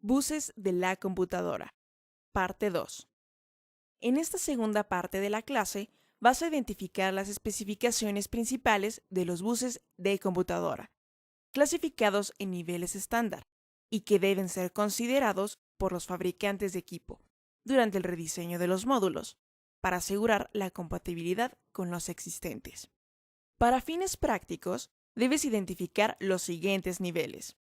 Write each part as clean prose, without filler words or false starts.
Buses de la computadora. Parte 2. En esta segunda parte de la clase vas a identificar las especificaciones principales de los buses de computadora, clasificados en niveles estándar, y que deben ser considerados por los fabricantes de equipo durante el rediseño de los módulos, para asegurar la compatibilidad con los existentes. Para fines prácticos, debes identificar los siguientes niveles.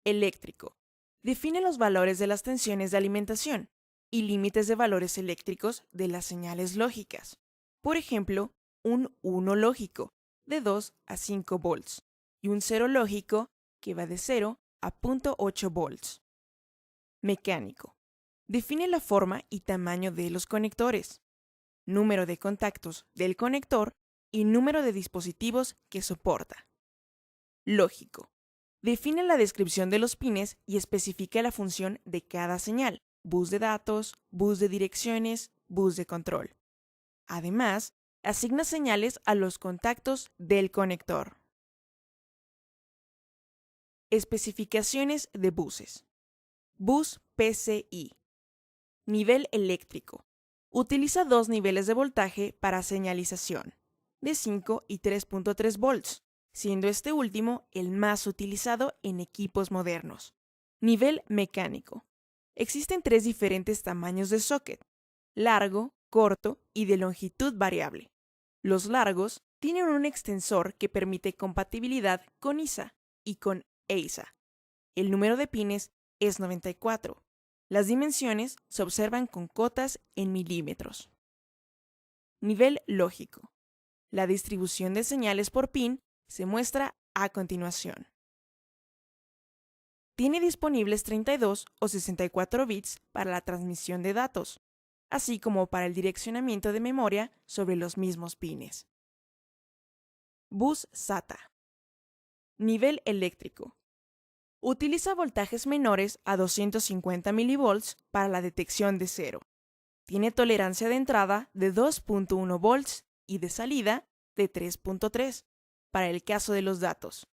Eléctrico. Define los valores de las tensiones de alimentación y límites de valores eléctricos de las señales lógicas. Por ejemplo, un 1 lógico de 2 a 5 volts y un 0 lógico que va de 0 a 0.8 volts. Mecánico. Define la forma y tamaño de los conectores, número de contactos del conector y número de dispositivos que soporta. Lógico. Define la descripción de los pines y especifica la función de cada señal, bus de datos, bus de direcciones, bus de control. Además, asigna señales a los contactos del conector. Especificaciones de buses. Bus PCI. Nivel eléctrico. Utiliza dos niveles de voltaje para señalización, de 5 y 3.3 volts, siendo este último el más utilizado en equipos modernos. Nivel mecánico. Existen tres diferentes tamaños de socket: largo, corto y de longitud variable. Los largos tienen un extensor que permite compatibilidad con ISA y con EISA. El número de pines es 94. Las dimensiones se observan con cotas en milímetros. Nivel lógico. La distribución de señales por pin se muestra a continuación. Tiene disponibles 32 o 64 bits para la transmisión de datos, así como para el direccionamiento de memoria sobre los mismos pines. Bus SATA. Nivel eléctrico. Utiliza voltajes menores a 250 mV para la detección de cero. Tiene tolerancia de entrada de 2.1 volts y de salida de 3.3 para el caso de los datos.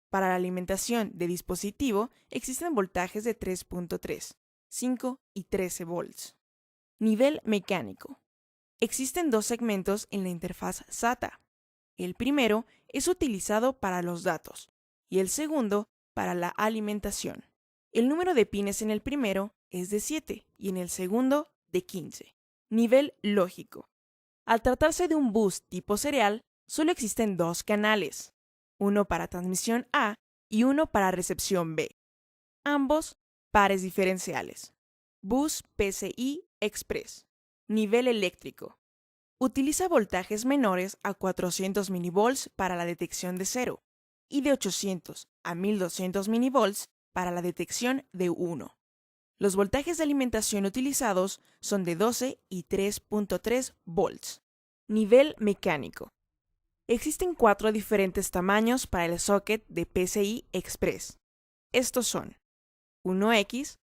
Para la alimentación de dispositivo existen voltajes de 3.3, 5 y 13 volts. Nivel mecánico. Existen dos segmentos en la interfaz SATA. El primero es utilizado para los datos y el segundo para la alimentación. El número de pines en el primero es de 7 y en el segundo de 15. Nivel lógico. Al tratarse de un bus tipo serial, solo existen dos canales, uno para transmisión A y uno para recepción B, ambos pares diferenciales. Bus PCI Express. Nivel eléctrico. Utiliza voltajes menores a 400 mV para la detección de cero y de 800 a 1200 mV para la detección de 1. Los voltajes de alimentación utilizados son de 12 y 3.3 volts. Nivel mecánico. Existen 4 diferentes tamaños para el socket de PCI Express. Estos son 1X,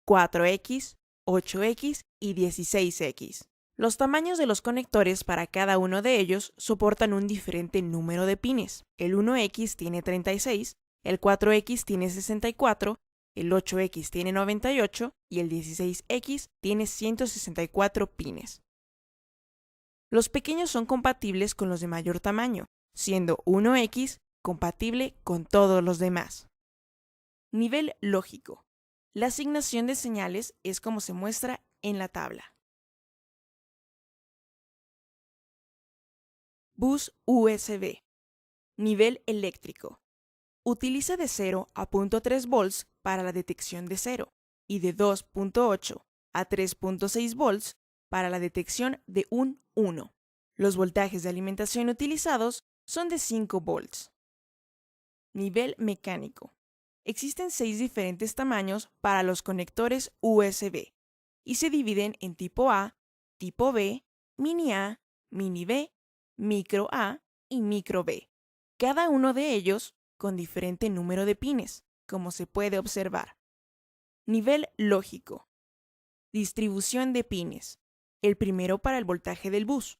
4X, 8X y 16X. Los tamaños de los conectores para cada uno de ellos soportan un diferente número de pines. El 1X tiene 36, el 4X tiene 64, el 8X tiene 98 y el 16X tiene 164 pines. Los pequeños son compatibles con los de mayor tamaño, siendo 1X compatible con todos los demás. Nivel lógico. La asignación de señales es como se muestra en la tabla. Bus USB. Nivel eléctrico. Utiliza de 0 a 0.3 volts para la detección de cero y de 2.8 a 3.6 volts para la detección de un 1. Los voltajes de alimentación utilizados son de 5 volts. Nivel mecánico. Existen 6 diferentes tamaños para los conectores USB y se dividen en tipo A, tipo B, mini A, mini B, micro A y micro B. Cada uno de ellos con diferente número de pines, como se puede observar. Nivel lógico. Distribución de pines. El primero para el voltaje del bus,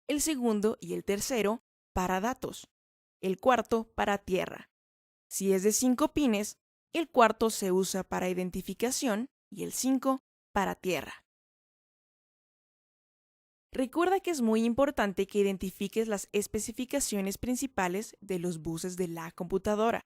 el segundo y el tercero para datos, el cuarto para tierra. Si es de 5 pines, el cuarto se usa para identificación y el 5 para tierra. Recuerda que es muy importante que identifiques las especificaciones principales de los buses de la computadora,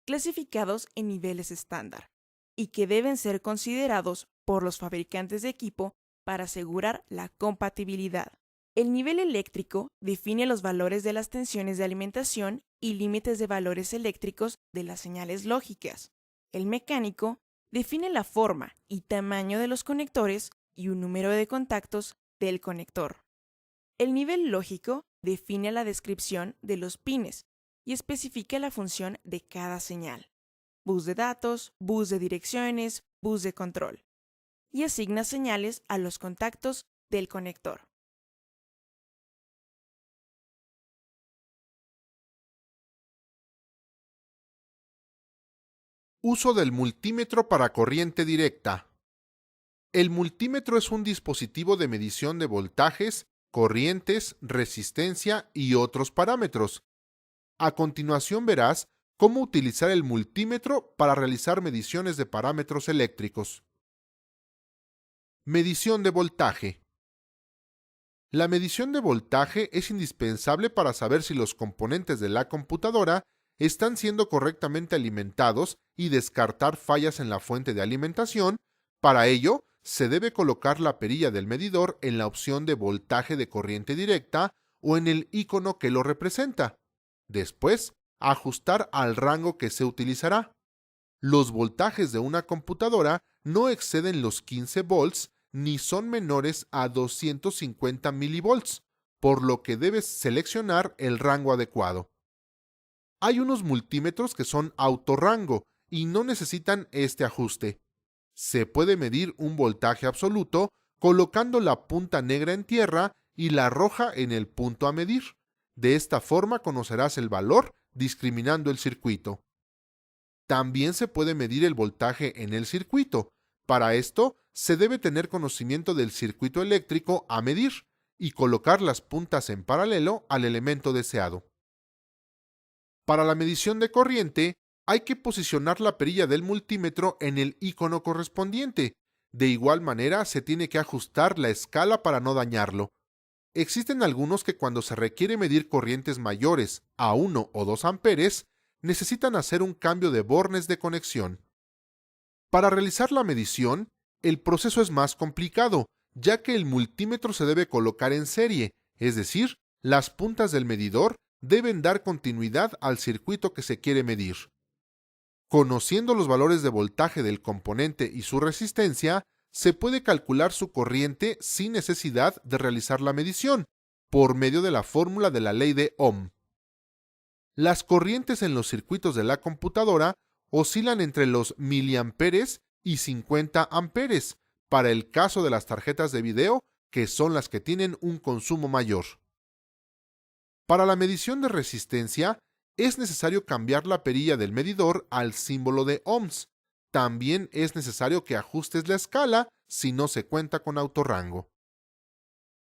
clasificados en niveles estándar, y que deben ser considerados por los fabricantes de equipo para asegurar la compatibilidad. El nivel eléctrico define los valores de las tensiones de alimentación y límites de valores eléctricos de las señales lógicas. El mecánico define la forma y tamaño de los conectores y un número de contactos del conector. El nivel lógico define la descripción de los pines y especifica la función de cada señal: bus de datos, bus de direcciones, bus de control, y asigna señales a los contactos del conector. Uso del multímetro para corriente directa. El multímetro es un dispositivo de medición de voltajes, corrientes, resistencia y otros parámetros. A continuación verás cómo utilizar el multímetro para realizar mediciones de parámetros eléctricos. Medición de voltaje. La medición de voltaje es indispensable para saber si los componentes de la computadora están siendo correctamente alimentados y descartar fallas en la fuente de alimentación. Para ello, se debe colocar la perilla del medidor en la opción de voltaje de corriente directa o en el icono que lo representa. Después, ajustar al rango que se utilizará. Los voltajes de una computadora no exceden los 15 volts ni son menores a 250 milivolts, por lo que debes seleccionar el rango adecuado. Hay unos multímetros que son autorrango y no necesitan este ajuste. Se puede medir un voltaje absoluto colocando la punta negra en tierra y la roja en el punto a medir. De esta forma conocerás el valor discriminando el circuito. También se puede medir el voltaje en el circuito. Para esto, se debe tener conocimiento del circuito eléctrico a medir y colocar las puntas en paralelo al elemento deseado. Para la medición de corriente, hay que posicionar la perilla del multímetro en el icono correspondiente. De igual manera, se tiene que ajustar la escala para no dañarlo. Existen algunos que cuando se requiere medir corrientes mayores a 1 o 2 amperes, necesitan hacer un cambio de bornes de conexión. Para realizar la medición, el proceso es más complicado, ya que el multímetro se debe colocar en serie, es decir, las puntas del medidor deben dar continuidad al circuito que se quiere medir. Conociendo los valores de voltaje del componente y su resistencia, se puede calcular su corriente sin necesidad de realizar la medición, por medio de la fórmula de la ley de Ohm. Las corrientes en los circuitos de la computadora oscilan entre los miliamperes y 50 amperes, para el caso de las tarjetas de video, que son las que tienen un consumo mayor. Para la medición de resistencia, es necesario cambiar la perilla del medidor al símbolo de ohms. También es necesario que ajustes la escala si no se cuenta con autorrango.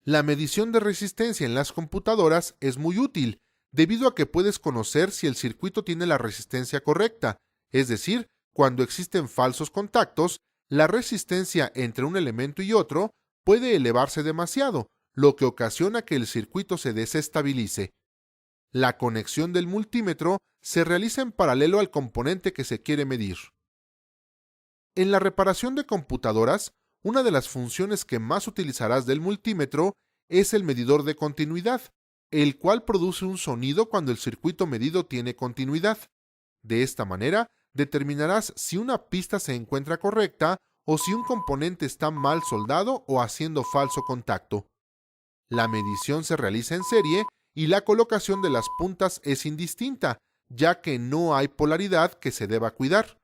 La medición de resistencia en las computadoras es muy útil, debido a que puedes conocer si el circuito tiene la resistencia correcta, es decir, cuando existen falsos contactos, la resistencia entre un elemento y otro puede elevarse demasiado, lo que ocasiona que el circuito se desestabilice. La conexión del multímetro se realiza en paralelo al componente que se quiere medir. En la reparación de computadoras, una de las funciones que más utilizarás del multímetro es el medidor de continuidad, el cual produce un sonido cuando el circuito medido tiene continuidad. De esta manera, determinarás si una pista se encuentra correcta o si un componente está mal soldado o haciendo falso contacto. La medición se realiza en serie y la colocación de las puntas es indistinta, ya que no hay polaridad que se deba cuidar.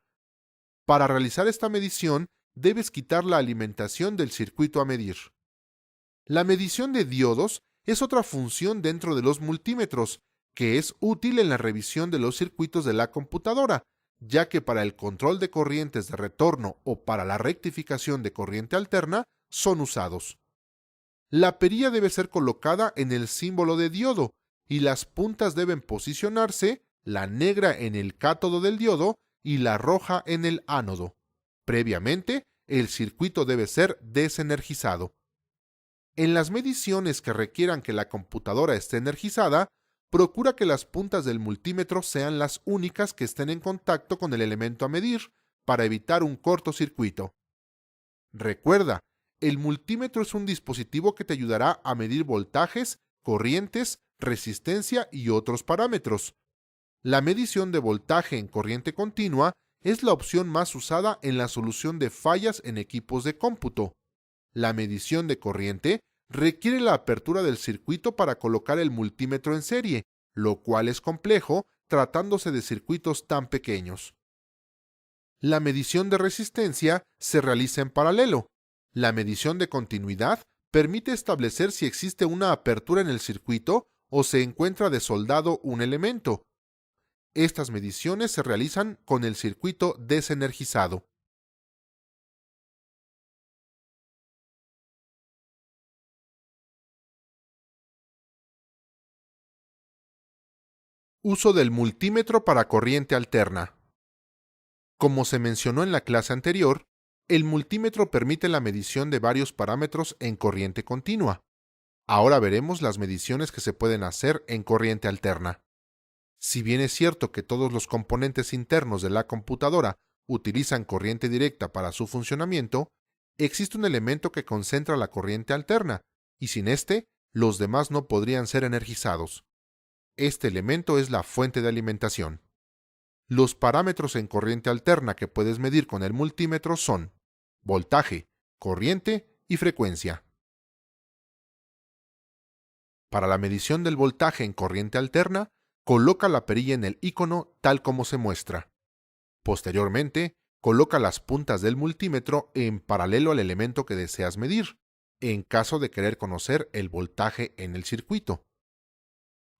Para realizar esta medición, debes quitar la alimentación del circuito a medir. La medición de diodos es otra función dentro de los multímetros, que es útil en la revisión de los circuitos de la computadora, ya que para el control de corrientes de retorno o para la rectificación de corriente alterna son usados. La perilla debe ser colocada en el símbolo de diodo y las puntas deben posicionarse, la negra en el cátodo del diodo y la roja en el ánodo. Previamente, el circuito debe ser desenergizado. En las mediciones que requieran que la computadora esté energizada, procura que las puntas del multímetro sean las únicas que estén en contacto con el elemento a medir para evitar un cortocircuito. Recuerda, el multímetro es un dispositivo que te ayudará a medir voltajes, corrientes, resistencia y otros parámetros. La medición de voltaje en corriente continua es la opción más usada en la solución de fallas en equipos de cómputo. La medición de corriente requiere la apertura del circuito para colocar el multímetro en serie, lo cual es complejo tratándose de circuitos tan pequeños. La medición de resistencia se realiza en paralelo. La medición de continuidad permite establecer si existe una apertura en el circuito o se encuentra desoldado un elemento. Estas mediciones se realizan con el circuito desenergizado. Uso del multímetro para corriente alterna. Como se mencionó en la clase anterior, el multímetro permite la medición de varios parámetros en corriente continua. Ahora veremos las mediciones que se pueden hacer en corriente alterna. Si bien es cierto que todos los componentes internos de la computadora utilizan corriente directa para su funcionamiento, existe un elemento que concentra la corriente alterna, y sin este, los demás no podrían ser energizados. Este elemento es la fuente de alimentación. Los parámetros en corriente alterna que puedes medir con el multímetro son voltaje, corriente y frecuencia. Para la medición del voltaje en corriente alterna, coloca la perilla en el icono tal como se muestra. Posteriormente, coloca las puntas del multímetro en paralelo al elemento que deseas medir, en caso de querer conocer el voltaje en el circuito.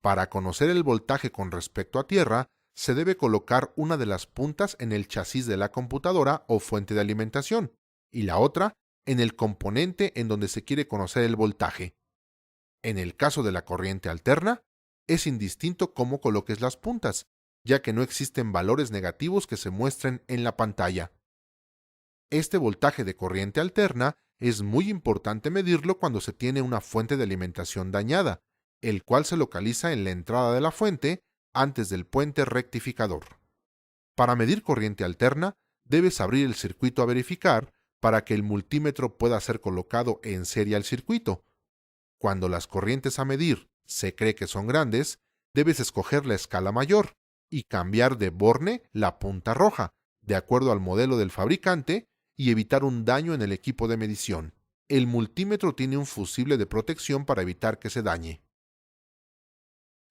Para conocer el voltaje con respecto a tierra, se debe colocar una de las puntas en el chasis de la computadora o fuente de alimentación, y la otra en el componente en donde se quiere conocer el voltaje. En el caso de la corriente alterna, es indistinto cómo coloques las puntas, ya que no existen valores negativos que se muestren en la pantalla. Este voltaje de corriente alterna es muy importante medirlo cuando se tiene una fuente de alimentación dañada, el cual se localiza en la entrada de la fuente antes del puente rectificador. Para medir corriente alterna, debes abrir el circuito a verificar para que el multímetro pueda ser colocado en serie al circuito. Cuando las corrientes a medir se cree que son grandes, debes escoger la escala mayor y cambiar de borne la punta roja, de acuerdo al modelo del fabricante, y evitar un daño en el equipo de medición. El multímetro tiene un fusible de protección para evitar que se dañe.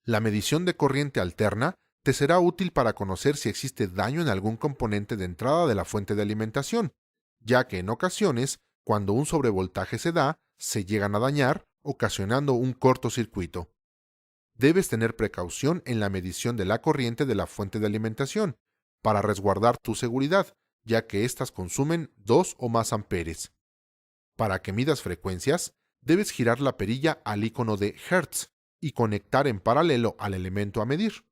La medición de corriente alterna te será útil para conocer si existe daño en algún componente de entrada de la fuente de alimentación, ya que en ocasiones, cuando un sobrevoltaje se da, se llegan a dañar, ocasionando un cortocircuito. Debes tener precaución en la medición de la corriente de la fuente de alimentación, para resguardar tu seguridad, ya que éstas consumen 2 o más amperes. Para que midas frecuencias, debes girar la perilla al icono de Hertz y conectar en paralelo al elemento a medir.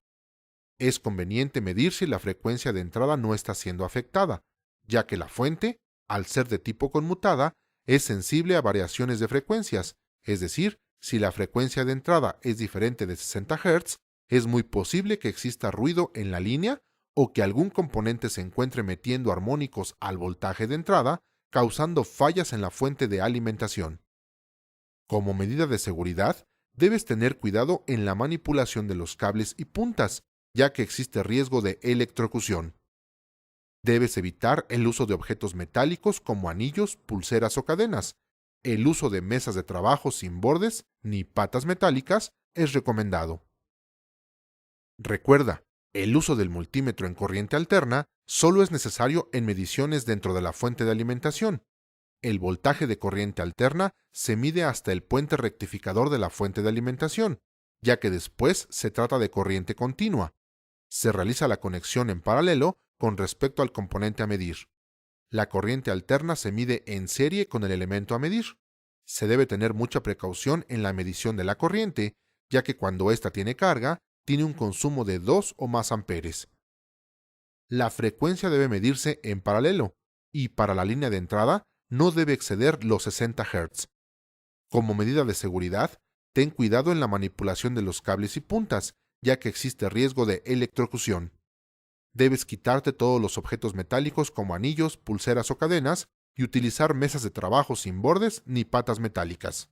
Es conveniente medir si la frecuencia de entrada no está siendo afectada, ya que la fuente, al ser de tipo conmutada, es sensible a variaciones de frecuencias, es decir, si la frecuencia de entrada es diferente de 60 Hz, es muy posible que exista ruido en la línea o que algún componente se encuentre metiendo armónicos al voltaje de entrada, causando fallas en la fuente de alimentación. Como medida de seguridad, debes tener cuidado en la manipulación de los cables y puntas, ya que existe riesgo de electrocución. Debes evitar el uso de objetos metálicos como anillos, pulseras o cadenas. El uso de mesas de trabajo sin bordes ni patas metálicas es recomendado. Recuerda, el uso del multímetro en corriente alterna solo es necesario en mediciones dentro de la fuente de alimentación. El voltaje de corriente alterna se mide hasta el puente rectificador de la fuente de alimentación, ya que después se trata de corriente continua. Se realiza la conexión en paralelo con respecto al componente a medir. La corriente alterna se mide en serie con el elemento a medir. Se debe tener mucha precaución en la medición de la corriente, ya que cuando ésta tiene carga, tiene un consumo de 2 o más amperes. La frecuencia debe medirse en paralelo y para la línea de entrada no debe exceder los 60 Hz. Como medida de seguridad, ten cuidado en la manipulación de los cables y puntas, ya que existe riesgo de electrocución. Debes quitarte todos los objetos metálicos como anillos, pulseras o cadenas y utilizar mesas de trabajo sin bordes ni patas metálicas.